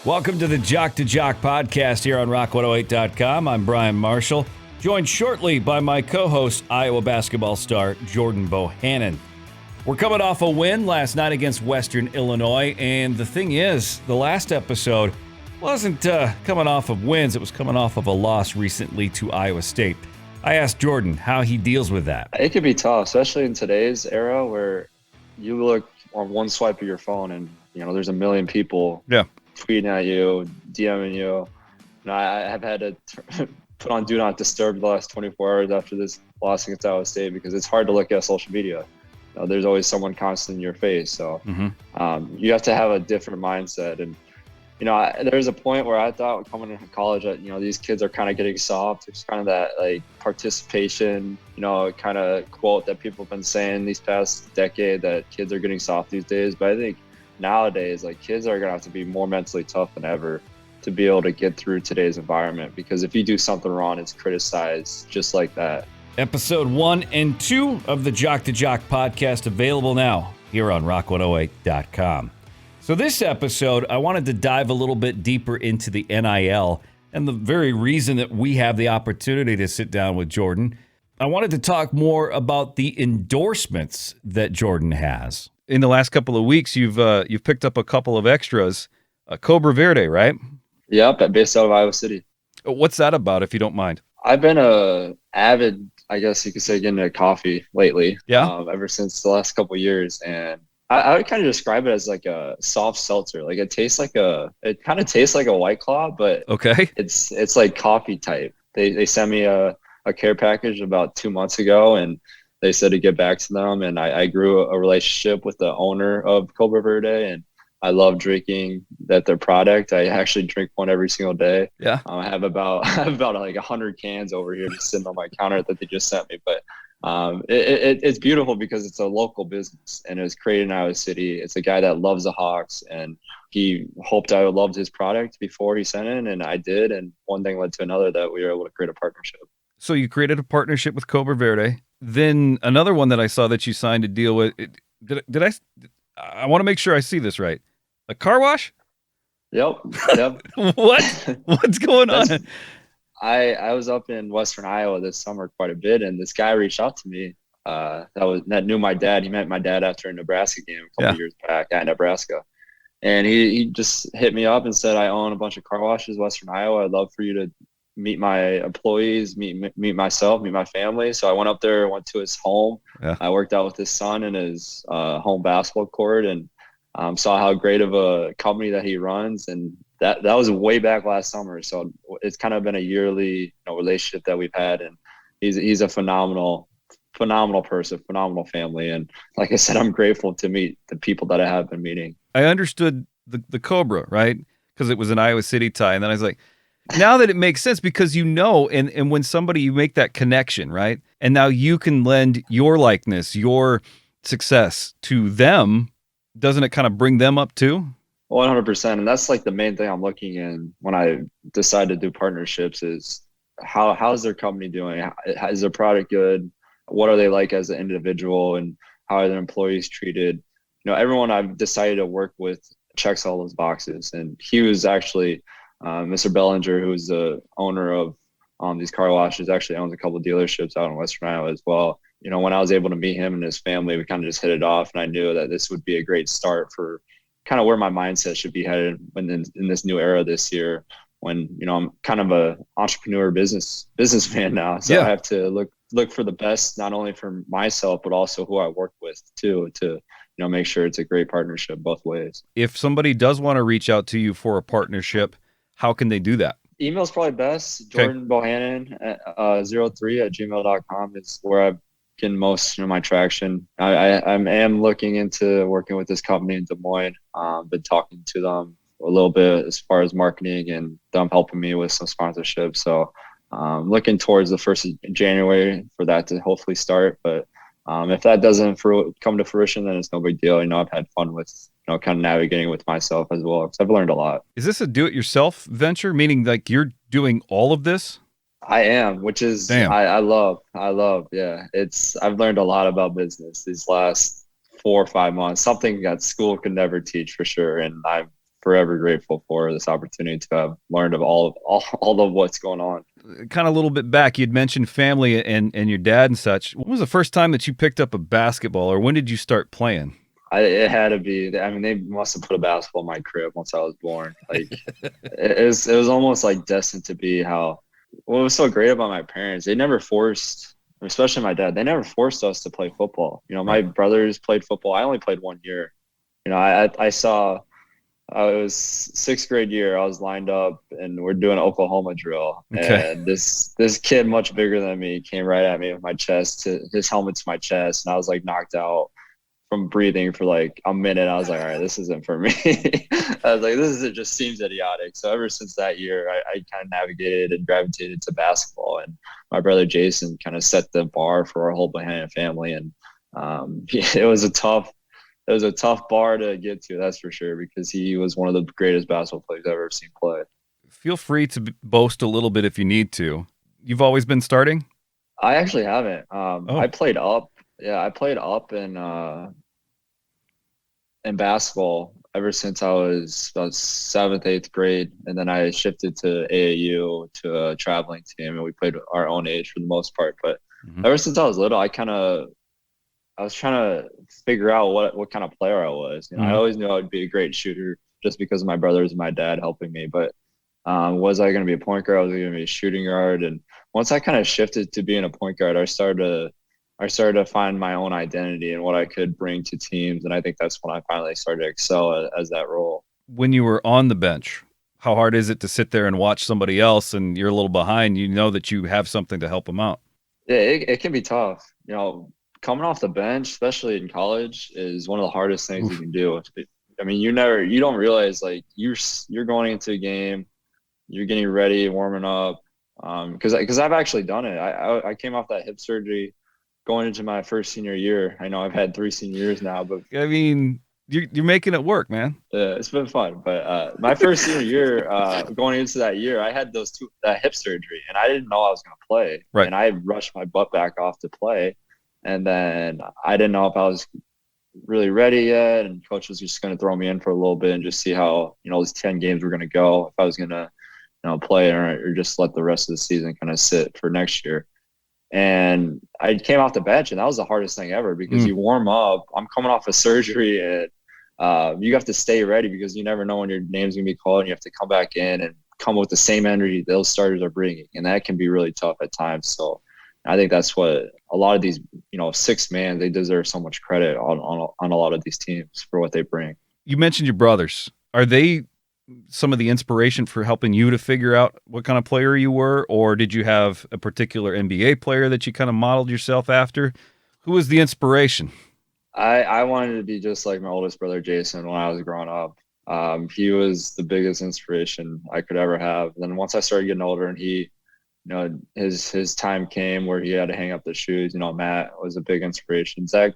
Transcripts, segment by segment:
Welcome to the Jock to Jock podcast here on rock108.com. I'm Brian Marshall, joined shortly by my co-host, Iowa basketball star Jordan Bohannon. We're coming off a win last night against Western Illinois, and the thing is, the last episode wasn't coming off of wins. It was coming off of a loss recently to Iowa State. I asked Jordan how he deals with that. It can be tough, especially in today's era where you look on one swipe of your phone and, there's a million people tweeting at you, DMing you. I have had to put on Do Not Disturb the last 24 hours after this loss against Iowa State because it's hard to look at social media. There's always someone constant in your face. So you have to have a different mindset. And, there's a point where I thought coming into college that, these kids are kind of getting soft. It's kind of that like participation, kind of quote that people have been saying these past decade that kids are getting soft these days. But I think nowadays, like, kids are going to have to be more mentally tough than ever to be able to get through today's environment, because if you do something wrong, it's criticized just like that. Episode 1 and 2 of the Jock to Jock podcast available now here on rock108.com. So this episode, I wanted to dive a little bit deeper into the NIL, and the very reason that we have the opportunity to sit down with Jordan. I wanted to talk more about the endorsements that Jordan has. In the last couple of weeks, you've picked up a couple of extras. Cobra Verde, right? Yep, based out of Iowa City. What's that about, if you don't mind? I've been a avid, I guess you could say, getting into coffee lately. Yeah. Ever since the last couple of years, and I would kind of describe it as like a soft seltzer. Like it kind of tastes like a White Claw, but okay, it's like coffee type. They sent me a care package about 2 months ago, and they said to get back to them. And I grew a relationship with the owner of Cobra Verde, and I love drinking their product. I actually drink one every single day. Yeah. I have about like 100 cans over here just sitting on my counter that they just sent me. But it's beautiful because it's a local business and it was created in Iowa City. It's a guy that loves the Hawks, and he hoped I loved his product before he sent it, and I did. And one thing led to another that we were able to create a partnership. So you created a partnership with Cobra Verde. Then another one that I saw that you signed a deal with. I want to make sure I see this right. A car wash? Yep. What's going on? I was up in Western Iowa this summer quite a bit, and this guy reached out to me that knew my dad. He met my dad after a Nebraska game a couple years back at Nebraska. And he just hit me up and said, I own a bunch of car washes in Western Iowa. I'd love for you to meet my employees, meet myself, meet my family. So I went up there, went to his home. Yeah. I worked out with his son in his home basketball court, and saw how great of a company that he runs. And that was way back last summer. So it's kind of been a yearly relationship that we've had. And he's a phenomenal person, phenomenal family. And like I said, I'm grateful to meet the people that I have been meeting. I understood the Cobra, right? Because it was an Iowa City tie. And then I was like, now that it makes sense, because and when you make that connection, right? And now you can lend your likeness, your success to them. Doesn't it kind of bring them up too? 100%. And that's like the main thing I'm looking in when I decide to do partnerships is how's their company doing? Is their product good? What are they like as an individual, and how are their employees treated? Everyone I've decided to work with checks all those boxes. And he was actually Mr. Bellinger, who's the owner of these car washes, actually owns a couple of dealerships out in Western Iowa as well. When I was able to meet him and his family, we kind of just hit it off, and I knew that this would be a great start for kind of where my mindset should be headed in this new era this year, when, I'm kind of a entrepreneur businessman now. So I have to look for the best, not only for myself, but also who I work with too, to, make sure it's a great partnership both ways. If somebody does want to reach out to you for a partnership, how can they do that? Email's probably best. Jordan Bohannon at 03@gmail.com is where I've getting most of my traction. I am looking into working with this company in Des Moines. Been talking to them a little bit as far as marketing, and them helping me with some sponsorship. So looking towards the 1st of January for that to hopefully start. But if that doesn't come to fruition, then it's no big deal. I've had fun with kind of navigating with myself as well, because I've learned a lot. Is this a do-it-yourself venture, meaning like you're doing all of this? I am, which is I love. Yeah, I've learned a lot about business these last 4 or 5 months. Something that school could never teach for sure, and I'm forever grateful for this opportunity to have learned of all of what's going on. Kind of a little bit back, you'd mentioned family and your dad and such. When was the first time that you picked up a basketball, or when did you start playing? It had to be. I mean, they must have put a basketball in my crib once I was born. Like it was almost like destined to be. What was so great about my parents, they never forced, especially my dad, they never forced us to play football. My brothers played football. I only played 1 year. I saw. It was sixth grade year. I was lined up, and we're doing Oklahoma drill. Okay. And this kid, much bigger than me, came right at me with my chest, his helmet to my chest, and I was like knocked out from breathing for like a minute. I was like, all right, this isn't for me. I was like, it just seems idiotic. So ever since that year, I kind of navigated and gravitated to basketball. And my brother Jason kind of set the bar for our whole Bohannon family. And it was a tough bar to get to, that's for sure, because he was one of the greatest basketball players I've ever seen play. Feel free to boast a little bit if you need to. You've always been starting? I actually haven't. I played up. Yeah, I played up in basketball ever since I was about 7th, 8th grade. And then I shifted to AAU, to a traveling team, and we played our own age for the most part. But ever since I was little, I was trying to figure out what kind of player I was. I always knew I would be a great shooter just because of my brothers and my dad helping me. But was I going to be a point guard? Was I going to be a shooting guard? And once I kind of shifted to being a point guard, I started to find my own identity and what I could bring to teams. And I think that's when I finally started to excel as that role. When you were on the bench, how hard is it to sit there and watch somebody else and you're a little behind, you know that you have something to help them out? Yeah, it can be tough. Coming off the bench, especially in college, is one of the hardest things you can do. I mean, you don't realize, like, you're going into a game, you're getting ready, warming up. Because I've actually done it. I came off that hip surgery going into my first senior year. I know I've had 3 senior years now, but I mean, you're making it work, man. It's been fun. But my first senior year, going into that year, I had that hip surgery, and I didn't know I was going to play. Right. And I rushed my butt back off to play. And then I didn't know if I was really ready yet. And coach was just going to throw me in for a little bit and just see how, these 10 games were going to go, if I was going to, play or just let the rest of the season kind of sit for next year. And I came off the bench, and that was the hardest thing ever, because you warm up. I'm coming off a surgery, and you have to stay ready because you never know when your name's going to be called, and you have to come back in and come with the same energy those starters are bringing. And that can be really tough at times. So I think that's what a lot of these, 6 man, they deserve so much credit on a lot of these teams for what they bring. You mentioned your brothers. Are they some of the inspiration for helping you to figure out what kind of player you were, or did you have a particular NBA player that you kind of modeled yourself after? Who was the inspiration? I wanted to be just like my oldest brother, Jason, when I was growing up. He was the biggest inspiration I could ever have. And then once I started getting older and he, his time came where he had to hang up the shoes, Matt was a big inspiration. Zach,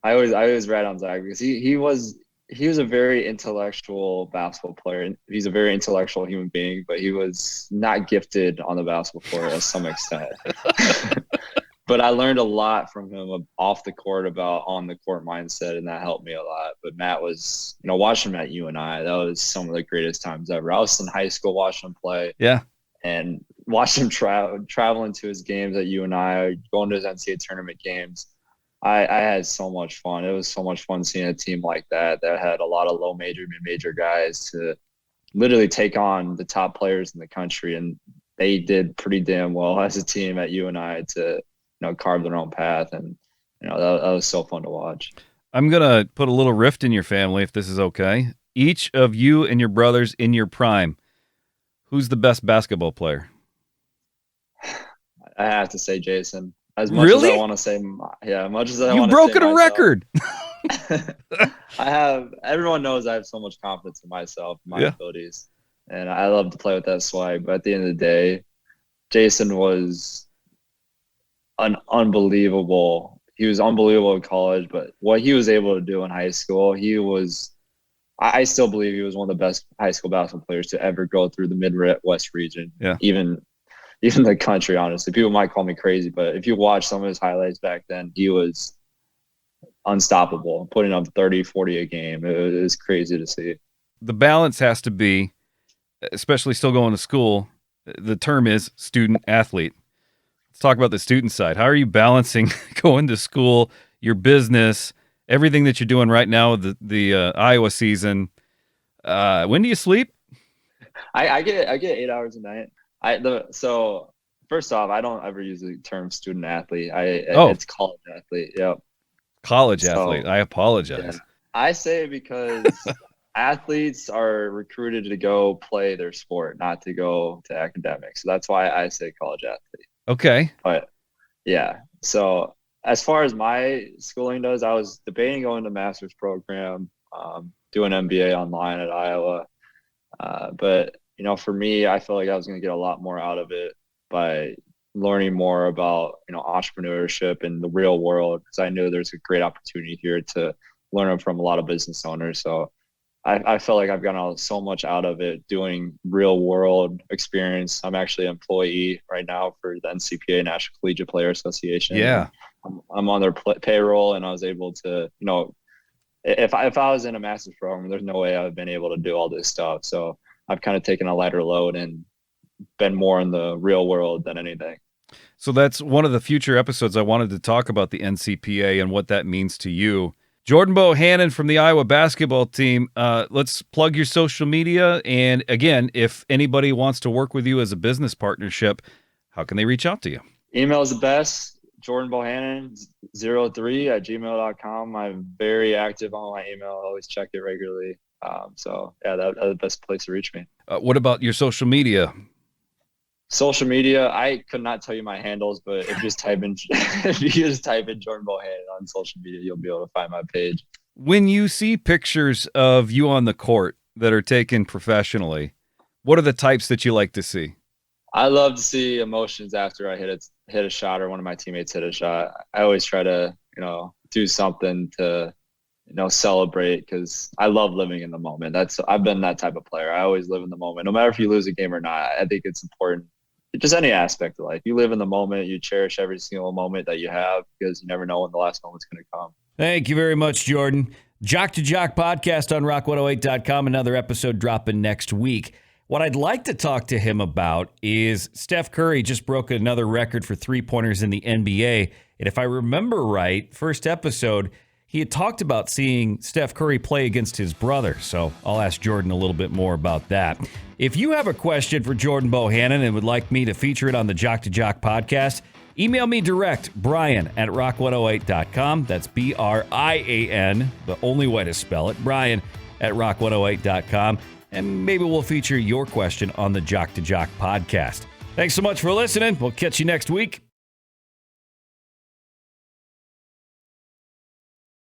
I always rat on Zach because he was a very intellectual basketball player. And he's a very intellectual human being, but he was not gifted on the basketball court to some extent. But I learned a lot from him off the court about on the court mindset, and that helped me a lot. But Matt was, watching him at UNI, that was some of the greatest times ever. I was in high school watching him play. Yeah. And watching him traveling to his games at UNI, going to his NCAA tournament games. I had so much fun. It was so much fun seeing a team like that had a lot of low major, mid-major guys to literally take on the top players in the country. And they did pretty damn well as a team at UNI to, carve their own path. And, that was so fun to watch. I'm going to put a little rift in your family, if this is okay. Each of you and your brothers in your prime, who's the best basketball player? I have to say Jason. As much as I want to say, yeah, much as I want to say, you've broken a record. Everyone knows I have so much confidence in myself, my abilities, and I love to play with that swag. But at the end of the day, Jason was he was unbelievable in college, but what he was able to do in high school, I still believe he was one of the best high school basketball players to ever go through the Midwest region. Yeah. Even the country, honestly. People might call me crazy, but if you watch some of his highlights back then, he was unstoppable, putting up 30, 40 a game. It was crazy to see. the balance has to be, especially still going to school, the term is student athlete. Let's talk about the student side. How are you balancing going to school, your business, everything that you're doing right now with the Iowa season? When do you sleep? I get 8 hours a night. So first off, I don't ever use the term student athlete. It's college athlete. Yep. College athlete. I apologize. Yeah. I say it because athletes are recruited to go play their sport, not to go to academics. So that's why I say college athlete. Okay. But yeah. So as far as my schooling does, I was debating going to master's program, doing MBA online at Iowa. But for me, I felt like I was going to get a lot more out of it by learning more about, entrepreneurship and the real world, because I knew there's a great opportunity here to learn from a lot of business owners. So I felt like I've gotten so much out of it doing real world experience. I'm actually an employee right now for the NCPA, National Collegiate Player Association. Yeah. I'm on their payroll, and I was able to, if I was in a master's program, there's no way I've been able to do all this stuff. So I've kind of taken a lighter load and been more in the real world than anything. So that's one of the future episodes. I wanted to talk about the NCPA and what that means to you. Jordan Bohannon from the Iowa basketball team. Let's plug your social media. And again, if anybody wants to work with you as a business partnership, how can they reach out to you? Email is the best. Jordan Bohannon 03@gmail.com. I'm very active on my email. I always check it regularly. So yeah, that's the best place to reach me. What about your social media? Social media, I could not tell you my handles, but if you just type in Jordan Bohannon on social media, you'll be able to find my page. When you see pictures of you on the court that are taken professionally, what are the types that you like to see? I love to see emotions after I hit a shot or one of my teammates hit a shot. I always try to, do something to, celebrate, because I love living in the moment. I've been that type of player. I always live in the moment, no matter if you lose a game or not. I think it's important. Just any aspect of life. You live in the moment. You cherish every single moment that you have, because you never know when the last moment's going to come. Thank you very much, Jordan. Jock to Jock podcast on rock108.com. Another episode dropping next week. What I'd like to talk to him about is Steph Curry just broke another record for three-pointers in the NBA. And if I remember right, first episode, he had talked about seeing Steph Curry play against his brother. So I'll ask Jordan a little bit more about that. If you have a question for Jordan Bohannon and would like me to feature it on the Jock to Jock podcast, email me direct, Brian@rock108.com. That's Brian, the only way to spell it, Brian@rock108.com. And maybe we'll feature your question on the Jock to Jock podcast. Thanks so much for listening. We'll catch you next week.